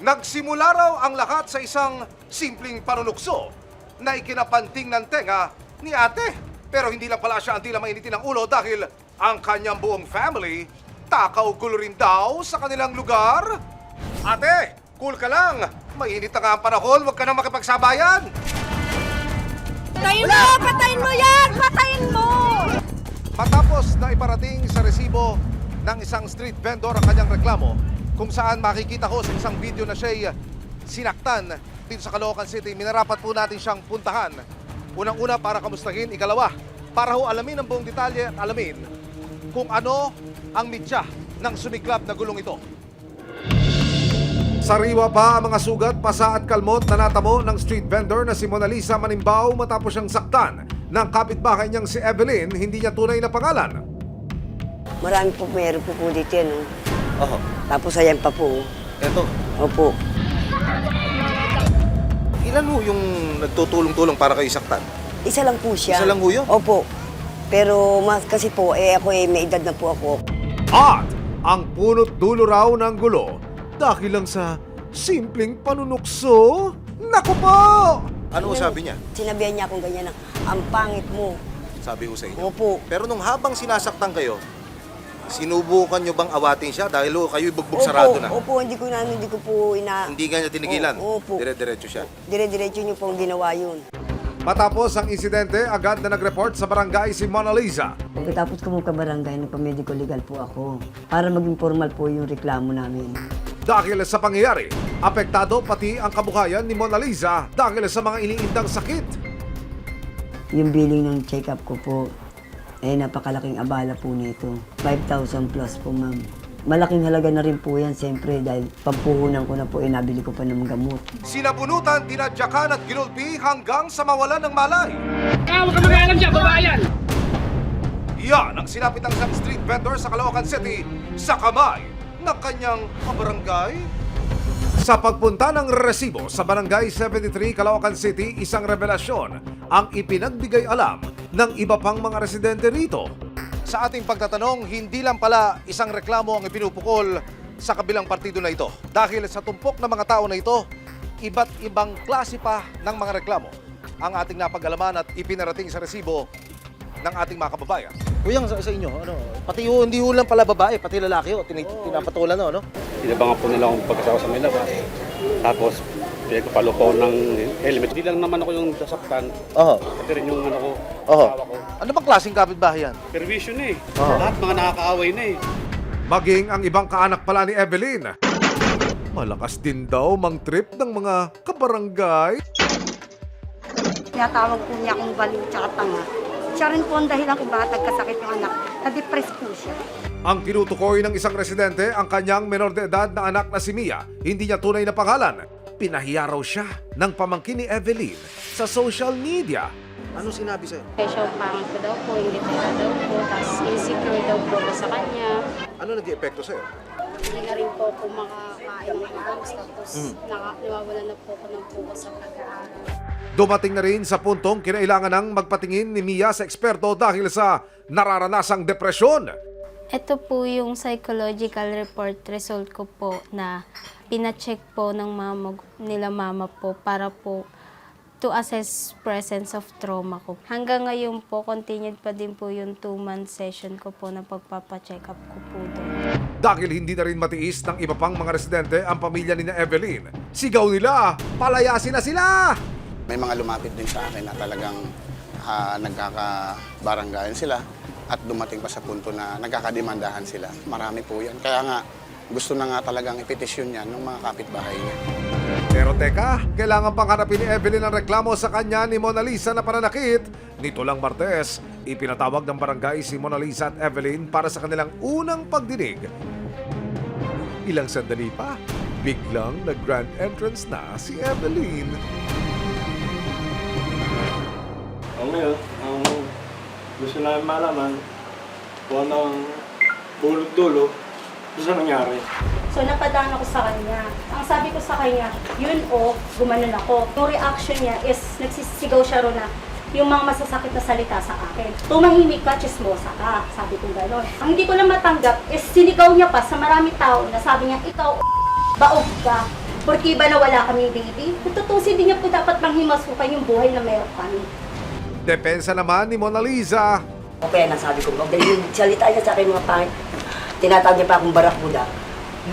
Nagsimula raw ang lahat sa isang simpleng panunukso na ikinapanting ng tenga ni ate. Pero hindi lang pala siya ang tila mainitin ng ulo dahil ang kanyang buong family takaw gulo rin daw sa kanilang lugar. Ate, cool ka lang. Mainit na nga ang panahon, huwag ka nang makipagsabayan. Patayin mo! Patayin mo yan! Patayin mo! Matapos na iparating sa resibo ng isang street vendor ang kanyang reklamo, kung saan makikita ko sa isang video na siya'y sinaktan dito sa Caloocan City, minarapat po natin siyang puntahan. Unang-una para kamustahin, ikalawa, para ho alamin ang buong detalye at alamin kung ano ang mitya ng sumiklab na gulong ito. Sariwa pa ang mga sugat, pasa at kalmot na natamo ng street vendor na si Mona Lisa Manimbaw matapos siyang saktan ng kapitbahay niyang si Evelyn, hindi niya tunay na pangalan. Marami po, meron po dito yan. Oho. Tapos ayan pa po. Eto. Opo. Ilan ho yung nagtutulong-tulong para kayo saktan? Isa lang po siya. Isa lang po yun? Opo. Pero mas kasi po, ako may edad na po ako. At ang punot dulo raw ng gulo dahil lang sa simpleng panunukso? Naku po! Ano sabi niya? Sinabihan niya akong ganyan na, ang pangit mo. Sabi ho sa inyo? Opo. Pero nung habang sinasaktan kayo, sinubukan nyo bang awatin siya dahil kayo'y bugbog sarado na? Opo, hindi ko po Hindi nga niya tinigilan? Opo. Dire-diretso siya? Dire-diretso niyo pong ginawa yun. Matapos ang insidente, agad na nag-report sa barangay si Mona Lisa. Pagkatapos ko mong kabarangay, nagpa-medical legal po ako para maging formal po yung reklamo namin. Dahil sa pangyayari, apektado pati ang kabuhayan ni Mona Lisa dahil sa mga iniindang sakit. Yung billing ng check-up ko po, napakalaking abala po nito. 5,000 plus po, ma'am. Malaking halaga na rin po yan, siyempre, dahil pagpuhunan ko na po, nabili ko pa ng gamot. Sinabunutan, tinadyakan at ginulpi hanggang sa mawalan ng malay. Huwag ka mag-aalam dyan, babayan! Yan ang sinapit ng isang street vendor sa Caloocan City sa kamay ng kanyang kabarangay. Sa pagpunta ng resibo sa Barangay 73, Caloocan City, isang revelasyon ang ipinagbigay alam ng iba pang mga residente rito. Sa ating pagtatanong, hindi lang pala isang reklamo ang ipinupukol sa kabilang partido na ito. Dahil sa tumpok ng mga tao na ito, iba't ibang klase pa ng mga reklamo ang ating napag-alaman at ipinarating sa resibo ng ating mga kababayan. Kuyang sa inyo, pati hindi lang pala babae, pati lalaki, pinapatulan no? Inabangan po nila akong pagkasawa sa may labas. Tapos, pinagpapalo ko ng helmet. Hindi lang naman ako yung sasaktan. Pati rin yung asawa ko. Ano bang klaseng kapitbahay yan? Permission eh. Lahat mga nakakaaway na eh. Maging ang ibang kaanak pala ni Evelyn. Malakas din daw mang trip ng mga kabarangay. Tinatawag po niya akong baliw tsaka tanga. Siya rin po ang dahilan kung bakit nagkasakit yung anak. Na-depress po siya. Ang tinutukoy ng isang residente, ang kanyang menor de edad na anak na si Mia, hindi niya tunay na pangalan. Pinahiya raw siya ng pamangkin ni Evelyn sa social media. Ano sinabi sa'yo? Kesyo pangit ko daw po, hindi pera daw po, tapos insecure daw po ko sa kanya. Ano nag-epekto sa'yo? Hindi na rin po ako makakain ng maayos, tapos nawawalan na po ako ng focus sa pag-aaral. Dumating na rin sa puntong kinailangan ng magpatingin ni Mia sa eksperto dahil sa nararanasang depresyon. Ito po yung psychological report result ko po na pina-check po ng nila mama po para po to assess presence of trauma ko. Hanggang ngayon po, continued pa din po yung 2-month session ko po na pagpapacheck up ko po doon. Dahil hindi na rin matiis ng iba pang mga residente ang pamilya ni na Evelyn, sigaw nila, palayasin na sila! May mga lumapit din sa akin na talagang nagkakabaranggayan sila at dumating pa sa punto na nagkakademandahan sila. Marami po yan. Kaya nga, gusto na nga talagang ipetisyon yan ng mga kapitbahay niya. Pero teka, kailangan pang harapin ni Evelyn ang reklamo sa kanya ni Mona Lisa na pananakit. Nito lang Martes, ipinatawag ng barangay si Mona Lisa at Evelyn para sa kanilang unang pagdinig. Ilang sandali pa, biglang nag-grand entrance na si Evelyn. Ngayon, ang gusto namin malaman kung anong bulot-dulo sa nangyari. So napadaan ako sa kanya. Ang sabi ko sa kanya, yun gumanon ako. Yung reaction niya is nagsisigaw siya ron na yung mga masasakit na salita sa akin. Tumahimik ka, chismosa ka. Sabi ko gano'n. Ang hindi ko lang matanggap is sinigaw niya pa sa marami tao na sabi niya, ikaw, baog ka. Porque ba na wala kaming baby? Tutusin din niya po dapat manghimasukan yung buhay na meron kami. Depensa naman ni Mona Lisa. O kaya nasabi ko, dahil yung salita niya sa akin mga pangit, tinatawag niya pa akong barakuda,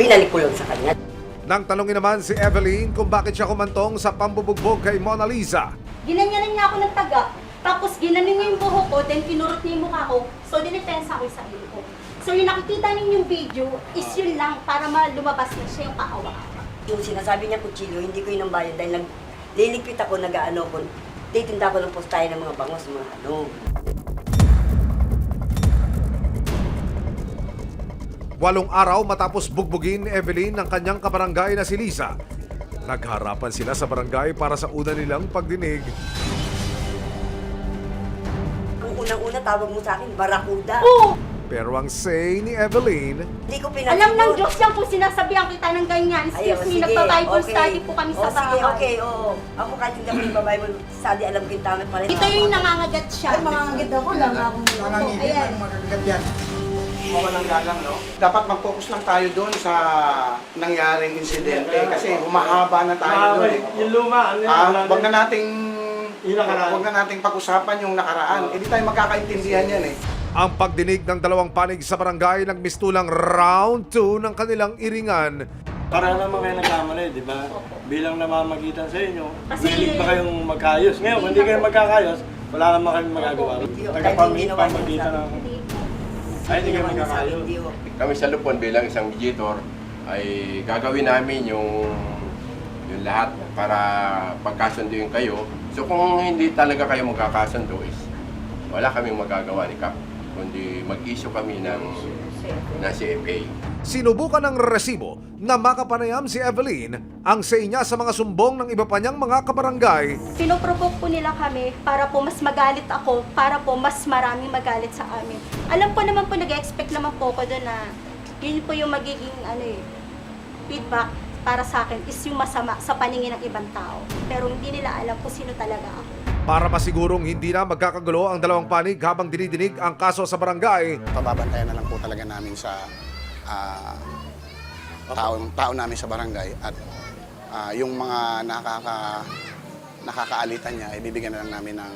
binalik ko lang sa kanya. Nang tanongin naman si Evelyn kung bakit siya kumantong sa pambubugbog kay Mona Lisa. Ginanyanan niya ako ng taga, tapos ginanin niya yung buhok ko, then kinurot niya yung mukha ko, so dinepensa ko yung sarili ko. So yung nakikita ninyong video is yun lang para lumabas na siya yung kaawa. Yung sinasabi niya kutsilyo, hindi ko yun ang bayan dahil liligpit ako, nag-ano ko, titinda ko ng postahe ng mga bangos, mga ano. Walong araw matapos bugbugin ni Evelyn ng kanyang kabarangay na si Lisa. Nagharapan sila sa barangay para sa una nilang pagdinig. Kung unang-una tawag mo sa akin, barakuda. Oo! Pero ang say ni Evelyn, Hindi ko pinansin Alam ng yun. Diyos yan po, sinasabihan kita ng ganyan. Ayun, Excuse me, nagpa-Bible study po kami sa bahay. Sige, okay, oo. Ako kahit hindi ako nagpa-Bible study, alam ko yung tama pala. Ito yung nangangagat siya. Ay, mangangagat ako lang akong Ayan. Okay lang galang, no? Dapat mag-focus lang tayo doon sa nangyaring insidente kasi humahaba na tayo doon. Yung luma, ano yan? Wag na nating Yung nakaraan. wag na nating pag-usapan yung nakaraan. Hindi tayo magkakaintindihan yan eh. ang pagdinig ng dalawang panig sa barangay nagmistulang round 2 ng kanilang iringan. Para naman kayo nagkamali, di ba? Bilang namamagitan sa inyo, Kasi- mahilig pa kayong magkayos. Ngayon, kung hindi kayo magkakayos, wala naman kayong magagawa. Tagapamagitan ng... Ay, hindi kayo magkakayos. Kami sa Lupon bilang isang mediator ay gagawin namin yung lahat para pagkasunduin kayo. So kung hindi talaga kayo magkakasundo is wala kaming magagawa ni Kap, kundi mag-issue kami ng CFA. Sinubukan ng resibo na makapanayam si Evelyn ang say niya sa mga sumbong ng iba pa niyang mga kabarangay. Pinoprovoke po nila kami para po mas magalit ako, para po mas maraming magalit sa amin. Alam ko naman po, nag-expect naman po ako doon na yun po yung magiging feedback para sa akin is yung masama sa paningin ng ibang tao. Pero hindi nila alam kung sino talaga ako. Para masigurong hindi na magkakagulo ang dalawang panig habang dinidinig ang kaso sa barangay, Pababantayan na lang po talaga namin sa tao namin sa barangay at yung mga nakakaalitan niya, ibibigyan na lang namin ng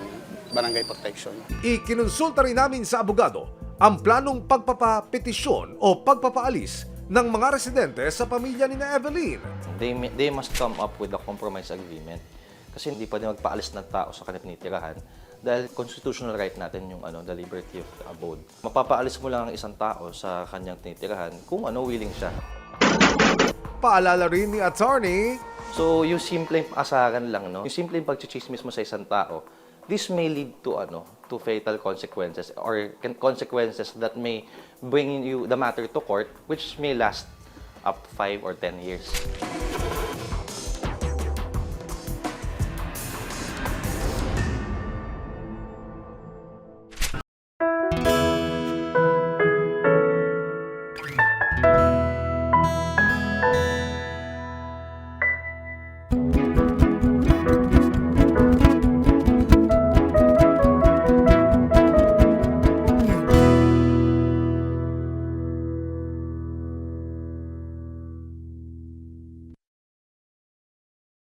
barangay protection. ikinonsulta rin namin sa abogado ang planong pagpapapetisyon o pagpapaalis ng mga residente sa pamilya ni na Evelyn. They must come up with a compromise agreement. Kasi hindi pwede magpaalis ng tao sa kanilang tinitirahan dahil constitutional right natin yung the liberty of the abode. Mapapaalis mo lang ang isang tao sa kanyang tinitirahan kung willing siya. Paalala rin ni attorney, So yung simpleng asaran lang, yung simpleng pagchichismis mo sa isang tao, this may lead to to fatal consequences or consequences that may bring you the matter to court which may last up 5 or 10 years.